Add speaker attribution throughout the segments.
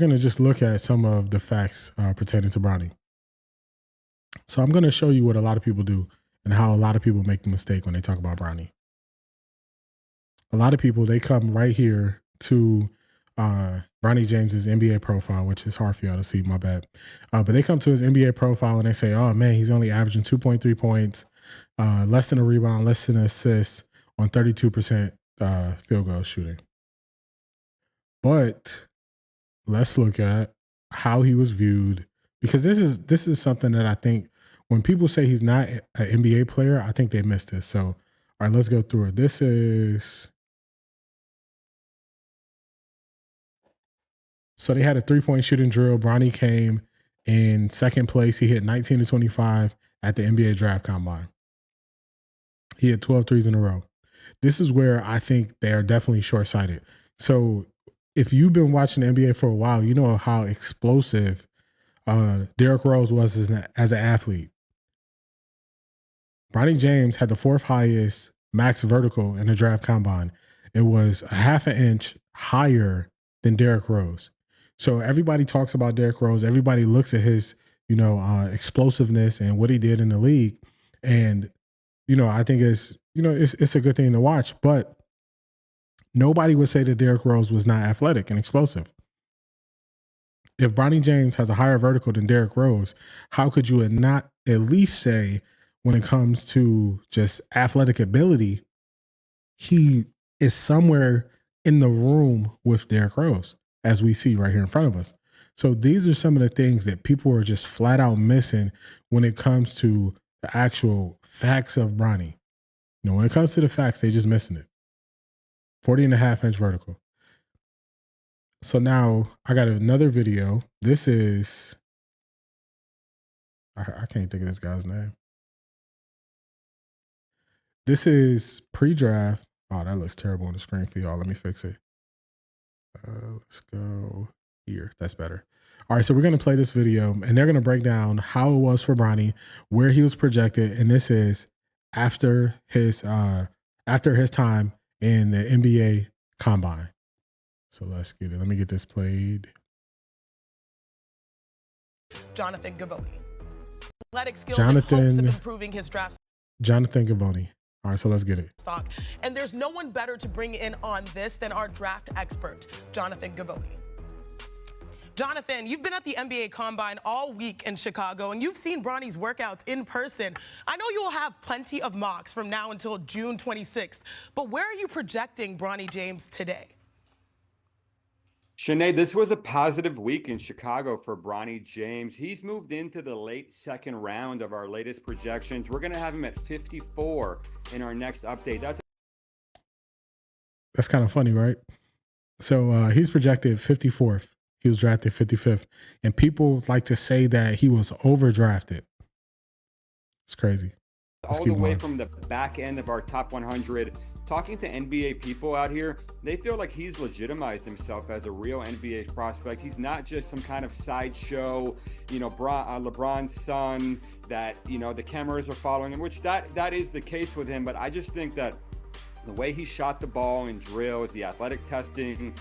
Speaker 1: We're going to just look at some of the facts pertaining to Bronny. So I'm going to show you what a lot of people do and how a lot of people make the mistake when they talk about Bronny. A lot of people, they come right here to Bronny James's NBA profile, which is hard for y'all to see, my bad. But they come to his NBA profile and they say, oh man, he's only averaging 2.3 points, less than a rebound, less than an assist on 32% field goal shooting. But let's look at how he was viewed, because this is something that I think when people say he's not an NBA player, I think they missed this. So, all right, let's go through it. So they had a 3-point shooting drill. Bronny came in second place. He hit 19 to 25 at the NBA draft combine. He hit 12 threes in a row. This is where I think they are definitely short-sighted. So if you've been watching the NBA for a while, you know how explosive Derrick Rose was as an athlete. Bronny James had the 4th highest max vertical in the draft combine. It was a half an inch higher than Derrick Rose. So everybody talks about Derrick Rose. Everybody looks at his, explosiveness and what he did in the league. And, I think it's a good thing to watch, but nobody would say that Derrick Rose was not athletic and explosive. If Bronny James has a higher vertical than Derrick Rose, how could you not at least say when it comes to just athletic ability, he is somewhere in the room with Derrick Rose, as we see right here in front of us. So these are some of the things that people are just flat out missing when it comes to the actual facts of Bronny. When it comes to the facts, they just missing it. 40.5-inch vertical. So now I got another video. This is, I can't think of this guy's name. This is pre-draft. Oh, that looks terrible on the screen for y'all. Let me fix it. Let's go here. That's better. All right, so we're going to play this video, and they're going to break down how it was for Bronny, where he was projected, and this is after his time in the NBA Combine. So let's get it. Let me get this played.
Speaker 2: Jonathan Givony. Athletic skills in hopes of improving his draft.
Speaker 1: Jonathan Givony. All right, so let's get it.
Speaker 2: And there's no one better to bring in on this than our draft expert, Jonathan Givony. Jonathan, you've been at the NBA Combine all week in Chicago, and you've seen Bronny's workouts in person. I know you will have plenty of mocks from now until June 26th, but where are you projecting Bronny James today?
Speaker 3: Sinead, this was a positive week in Chicago for Bronny James. He's moved into the late second round of our latest projections. We're going to have him at 54 in our next update.
Speaker 1: That's kind of funny, right? So he's projected 54th. He was drafted 55th. And people like to say that he was overdrafted. It's crazy.
Speaker 3: All the way from the back end of our top 100. Talking to NBA people out here, they feel like he's legitimized himself as a real NBA prospect. He's not just some kind of sideshow, LeBron's son that, the cameras are following him, which that is the case with him. But I just think that the way he shot the ball in drills, the athletic testing,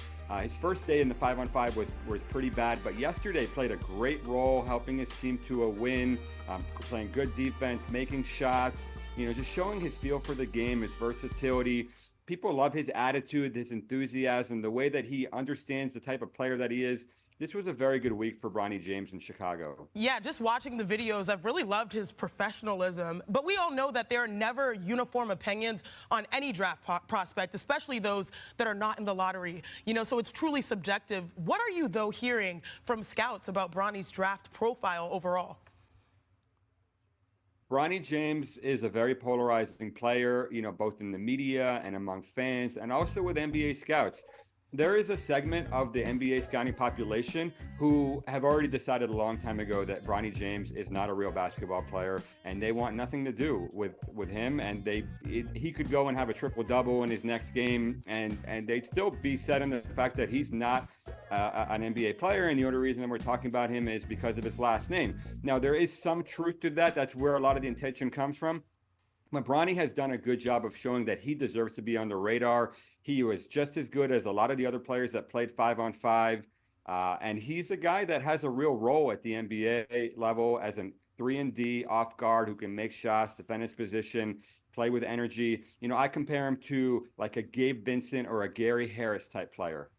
Speaker 3: his first day in the 5-on-5 was pretty bad, but yesterday played a great role helping his team to a win, playing good defense, making shots, just showing his feel for the game, his versatility. People love his attitude, his enthusiasm, the way that he understands the type of player that he is. This was a very good week for Bronny James in Chicago.
Speaker 2: Yeah, just watching the videos, I've really loved his professionalism. But we all know that there are never uniform opinions on any draft prospect, especially those that are not in the lottery. So it's truly subjective. What are you, though, hearing from scouts about Bronny's draft profile overall?
Speaker 3: Bronny James is a very polarizing player, both in the media and among fans, and also with NBA scouts. There is a segment of the NBA scouting population who have already decided a long time ago that Bronny James is not a real basketball player, and they want nothing to do with him. And he could go and have a triple-double in his next game, and they'd still be set in the fact that he's not an NBA player. And the only reason that we're talking about him is because of his last name. Now, there is some truth to that. That's where a lot of the intention comes from. But Bronny has done a good job of showing that he deserves to be on the radar. He was just as good as a lot of the other players that played 5-on-5. And he's a guy that has a real role at the NBA level as an 3-and-D off guard who can make shots, defend his position, play with energy. I compare him to like a Gabe Vincent or a Gary Harris type player.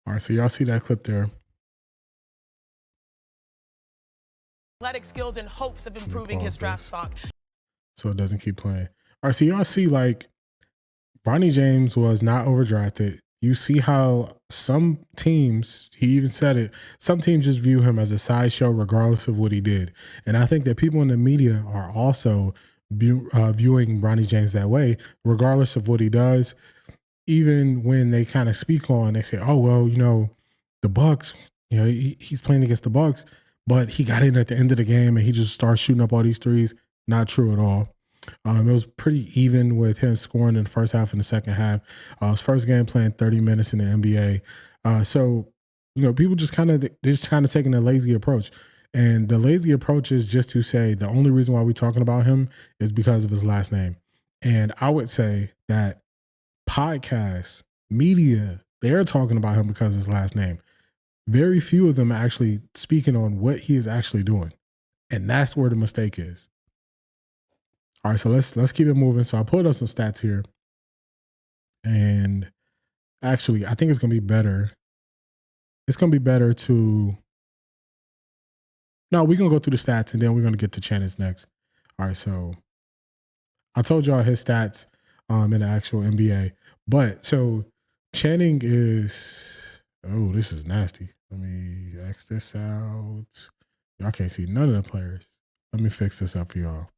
Speaker 1: All right, so y'all see that clip there.
Speaker 2: Athletic skills in hopes of improving his draft stock.
Speaker 1: So it doesn't keep playing. All right, so y'all see like Bronny James was not overdrafted. You see how some teams, he even said it, some teams just view him as a sideshow regardless of what he did. And I think that people in the media are also viewing Bronny James that way, regardless of what he does. Even when they kind of speak on, they say, oh, well, the Bucks, he's playing against the Bucks, but he got in at the end of the game and he just started shooting up all these threes. Not true at all. It was pretty even with him scoring in the first half and the second half. His first game playing 30 minutes in the NBA. So, people just they're just kind of taking a lazy approach. And the lazy approach is just to say the only reason why we're talking about him is because of his last name. And I would say that podcasts, media, they're talking about him because of his last name. Very few of them are actually speaking on what he is actually doing. And that's where the mistake is. All right, so let's keep it moving. So I pulled up some stats here. And actually, I think it's going to be better. It's going to be better to... No, we're going to go through the stats and then we're going to get to Channing's next. All right, so I told y'all his stats in the actual NBA. But so Channing is... Oh, this is nasty. Let me X this out. Y'all can't see none of the players. Let me fix this up for y'all.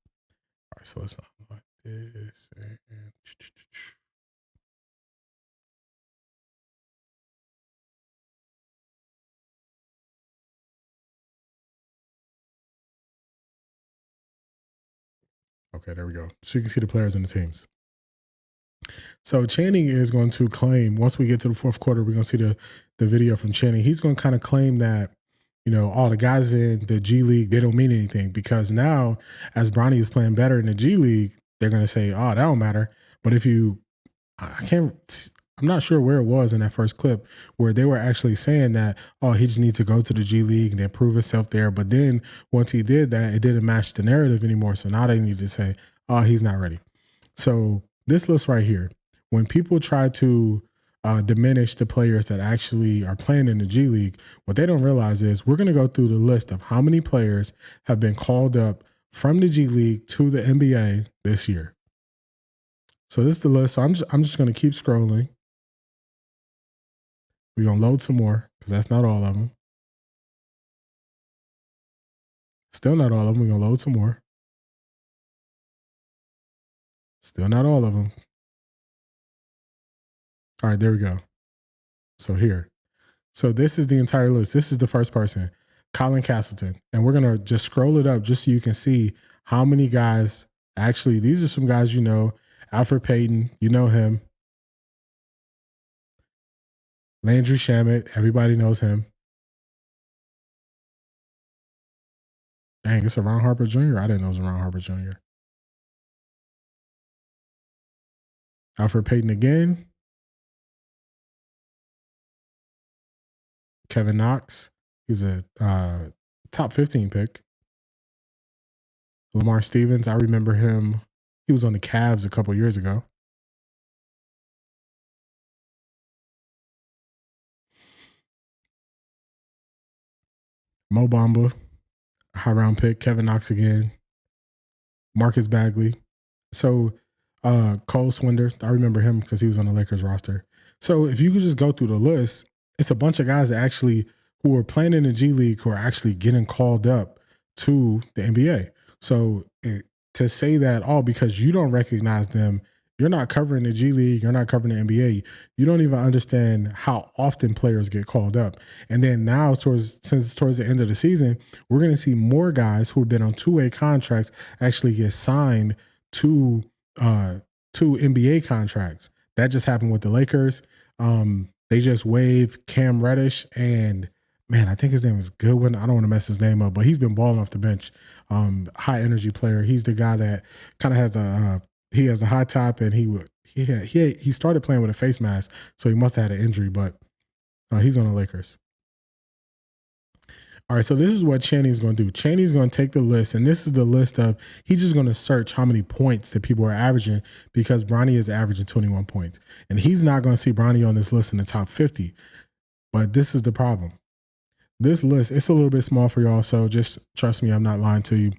Speaker 1: All right, so let's like this. And... Okay, there we go. So you can see the players and the teams. So Channing is going to claim, once we get to the fourth quarter, we're going to see the video from Channing. He's going to kind of claim that, all the guys in the G League, they don't mean anything because now as Bronny is playing better in the G League, they're going to say, oh, that don't matter. But I'm not sure where it was in that first clip where they were actually saying that, oh, he just needs to go to the G League and improve himself there. But then once he did that, it didn't match the narrative anymore. So now they need to say, oh, he's not ready. So this list right here, when people try to diminish the players that actually are playing in the G League, what they don't realize is we're going to go through the list of how many players have been called up from the G League to the NBA this year. So this is the list. So I'm just going to keep scrolling. We're going to load some more because that's not all of them. Still not all of them. We're going to load some more. Still not all of them. All right, there we go. So here. So this is the entire list. This is the first person, Colin Castleton. And we're going to just scroll it up just so you can see how many guys, actually, these are some guys you know. Alfred Payton, you know him. Landry Shamet, everybody knows him. Dang, it's a Ron Harper Jr.? I didn't know it was a Ron Harper Jr. Alfred Payton again. Kevin Knox. He's a top 15 pick. Lamar Stevens, I remember him. He was on the Cavs a couple years ago. Mo Bamba, high round pick. Kevin Knox again. Marcus Bagley. So Cole Swinder, I remember him because he was on the Lakers roster. So if you could just go through the list, it's a bunch of guys that actually who are playing in the G League who are actually getting called up to the NBA. So to say that, oh, because you don't recognize them, you're not covering the G League, you're not covering the NBA, you don't even understand how often players get called up. And then now, towards the end of the season, we're going to see more guys who have been on two-way contracts actually get signed to NBA contracts. That just happened with the Lakers. They just waived Cam Reddish and, man, I think his name is Goodwin. I don't want to mess his name up, but he's been balling off the bench. High energy player. He's the guy that kind of has he has the high top, and he started playing with a face mask, so he must have had an injury. But He's on the Lakers. All right, so this is what Chaney's going to do. Chaney's going to take the list, and this is the list of, he's just going to search how many points that people are averaging, because Bronny is averaging 21 points. And he's not going to see Bronny on this list in the top 50. But this is the problem. This list, it's a little bit small for y'all, so just trust me, I'm not lying to you.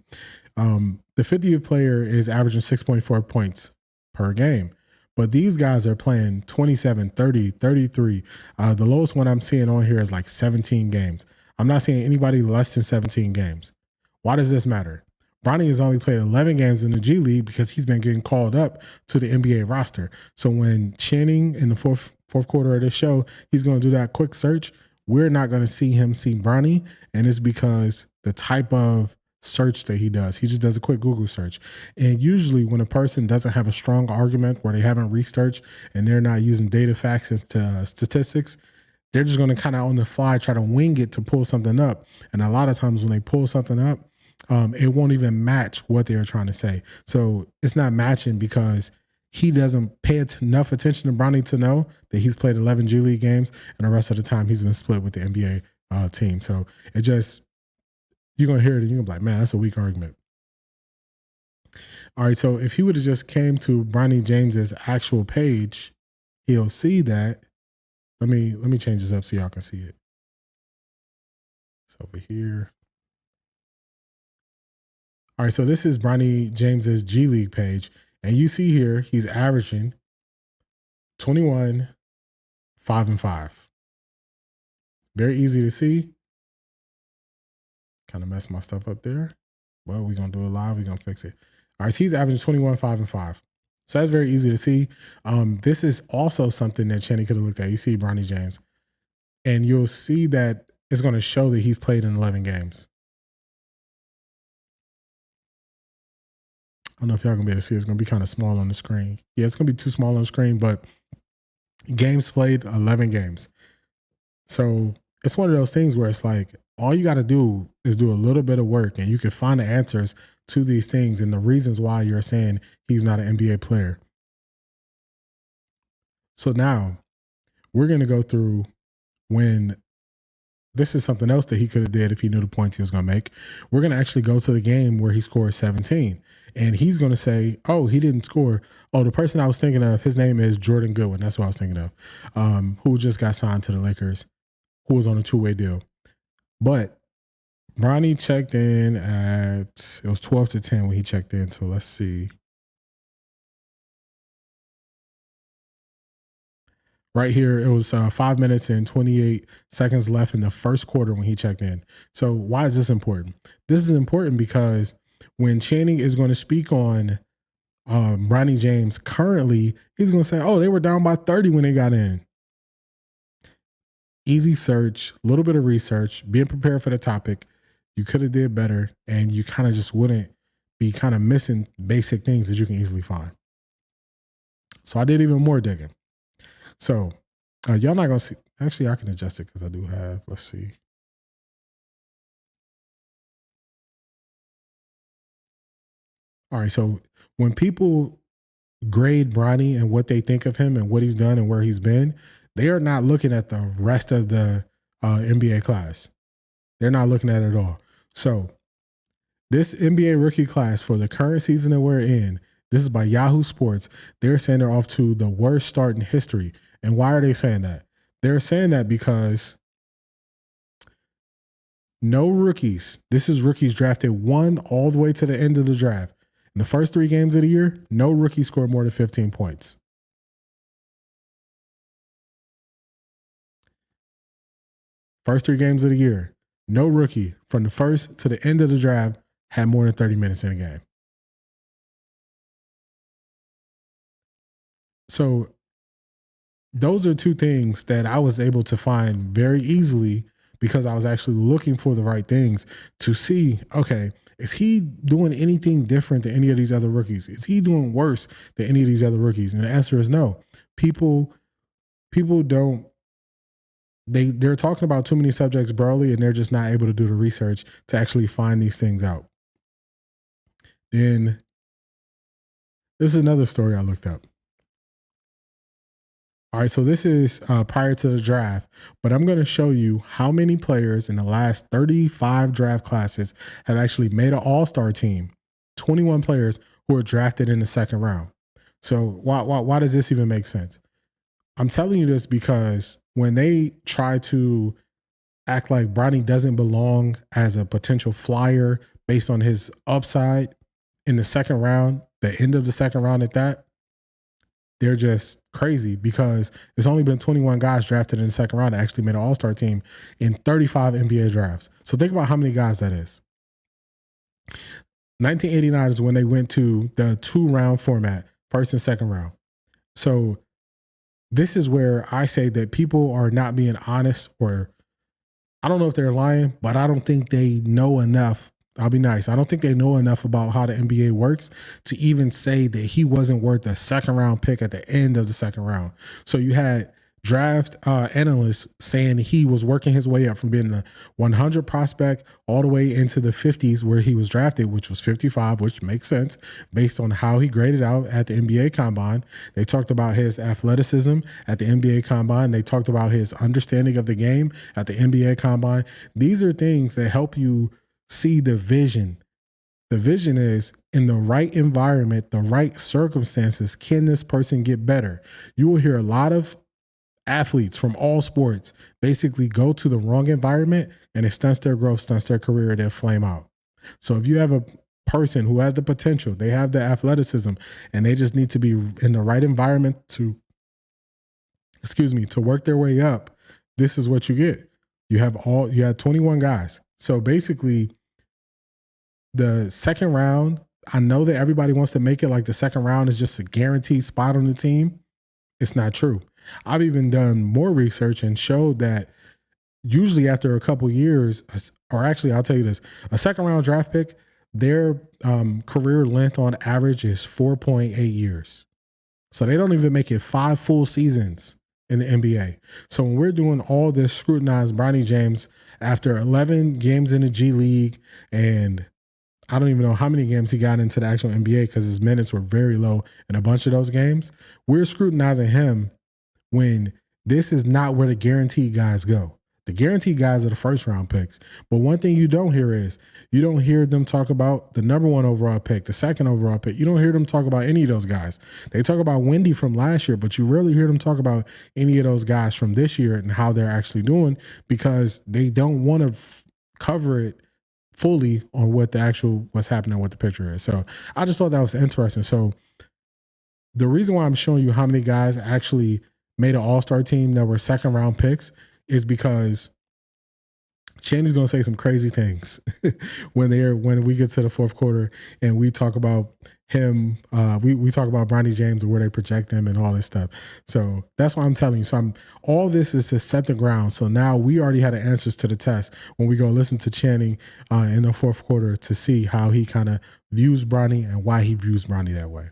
Speaker 1: The 50th player is averaging 6.4 points per game. But these guys are playing 27, 30, 33. The lowest one I'm seeing on here is like 17 games. I'm not seeing anybody less than 17 games. Why does this matter? Bronny has only played 11 games in the G League because he's been getting called up to the NBA roster. So when Channing in the fourth quarter of this show, he's going to do that quick search, we're not going to see him see Bronny, and it's because the type of search that he does. He just does a quick Google search. And usually when a person doesn't have a strong argument, where they haven't researched and they're not using data, facts, and statistics, they're just going to kind of on the fly try to wing it to pull something up. And a lot of times when they pull something up, it won't even match what they're trying to say. So it's not matching because he doesn't pay enough attention to Bronny to know that he's played 11 G League games, and the rest of the time he's been split with the NBA team. So it just, you're going to hear it and you're going to be like, man, that's a weak argument. All right, so if he would have just came to Bronny James's actual page, he'll see that. Let me change this up so y'all can see it. It's over here. All right, so this is Bronny James's G League page, and you see here he's averaging 21, 5, and 5. Very easy to see. Kind of messed my stuff up there. Well, we're going to do it live. We're going to fix it. All right, so he's averaging 21, 5, and 5. So that's very easy to see. This is also something that Channing could have looked at. You see Bronny James, and you'll see that it's going to show that he's played in 11 games. I don't know if y'all going to be able to see. It's going to be kind of small on the screen. Yeah, it's going to be too small on the screen, but games played, 11 games. So it's one of those things where it's like, all you got to do is do a little bit of work, and you can find the answers to these things and the reasons why you're saying he's not an NBA player. So now we're going to go through when this is something else that he could have did if he knew the points he was going to make. We're going to actually go to the game where he scored 17, and he's going to say, oh, he didn't score. Oh, the person I was thinking of, his name is Jordan Goodwin. That's what I was thinking of, who just got signed to the Lakers, who was on a 2-way deal. But Bronny checked in at, it was 12-10 when he checked in. So let's see. Right here, it was 5 minutes and 28 seconds left in the first quarter when he checked in. So why is this important? This is important because when Channing is going to speak on Bronny James currently, he's going to say, oh, they were down by 30 when they got in. Easy search, a little bit of research, being prepared for the topic. You could have did better, and you kind of just wouldn't be kind of missing basic things that you can easily find. So I did even more digging. So y'all not going to see. Actually, I can adjust it because I do have, let's see. All right, so when people grade Bronny and what they think of him and what he's done and where he's been, they are not looking at the rest of the NBA class. They're not looking at it at all. So this NBA rookie class for the current season that we're in, this is by Yahoo Sports. They're saying they're off to the worst start in history. And why are they saying that? They're saying that because no rookies, this is rookies drafted 1 all the way to the end of the draft. In the first 3 games of the year, no rookie scored more than 15 points. First 3 games of the year, no rookie from the first to the end of the draft had more than 30 minutes in a game. So those are 2 things that I was able to find very easily because I was actually looking for the right things to see, okay, is he doing anything different than any of these other rookies? Is he doing worse than any of these other rookies? And the answer is no. People don't, they're talking about too many subjects broadly, and they're just not able to do the research to actually find these things out. Then this is another story I looked up. All right, so this is prior to the draft, but I'm going to show you how many players in the last 35 draft classes have actually made an all-star team. 21 players who were drafted in the second round. So why does this even make sense? I'm telling you this because when they try to act like Bronny doesn't belong as a potential flyer based on his upside in the second round, the end of the second round at that, they're just crazy because it's only been 21 guys drafted in the second round that actually made an all-star team in 35 NBA drafts. So think about how many guys that is. 1989 is when they went to the 2-round format, first and second round. So this is where I say that people are not being honest, or I don't know if they're lying, but I don't think they know enough. I'll be nice. I don't think they know enough about how the NBA works to even say that he wasn't worth a second round pick at the end of the second round. So you had draft analysts saying he was working his way up from being the 100 prospect all the way into the 50s where he was drafted, which was 55, which makes sense based on how he graded out at the NBA Combine. They talked about his athleticism at the NBA Combine. They talked about his understanding of the game at the NBA Combine. These are things that help you see the vision. The vision is in the right environment, the right circumstances, can this person get better? You will hear a lot of athletes from all sports basically go to the wrong environment and it stunts their growth, stunts their career, they'll flame out. So if you have a person who has the potential, they have the athleticism, and they just need to be in the right environment to work their way up, this is what you get. You had 21 guys. So basically, the second round, I know that everybody wants to make it like the second round is just a guaranteed spot on the team. It's not true. I've even done more research and showed that usually after a couple years, or actually I'll tell you this, a second round draft pick, their career length on average is 4.8 years. So they don't even make it 5 full seasons in the NBA. So when we're doing all this scrutinized Bronny James after 11 games in the G League, and I don't even know how many games he got into the actual NBA because his minutes were very low in a bunch of those games, we're scrutinizing him when this is not where the guaranteed guys go. The guaranteed guys are the first round picks. But one thing you don't hear is you don't hear them talk about the number 1 overall pick, the second overall pick. You don't hear them talk about any of those guys. They talk about Wendy from last year, but you rarely hear them talk about any of those guys from this year and how they're actually doing because they don't want to cover it fully on what's happening, what the picture is. So I just thought that was interesting. So the reason why I'm showing you how many guys actually made an all-star team that were second round picks is because Chaney's going to say some crazy things when we get to the fourth quarter and we talk about him. We talk about Bronny James and where they project him and all this stuff. So that's why I'm telling you. So all this is to set the ground. So now we already had the answers to the test when we go listen to Channing in the fourth quarter to see how he kind of views Bronny and why he views Bronny that way.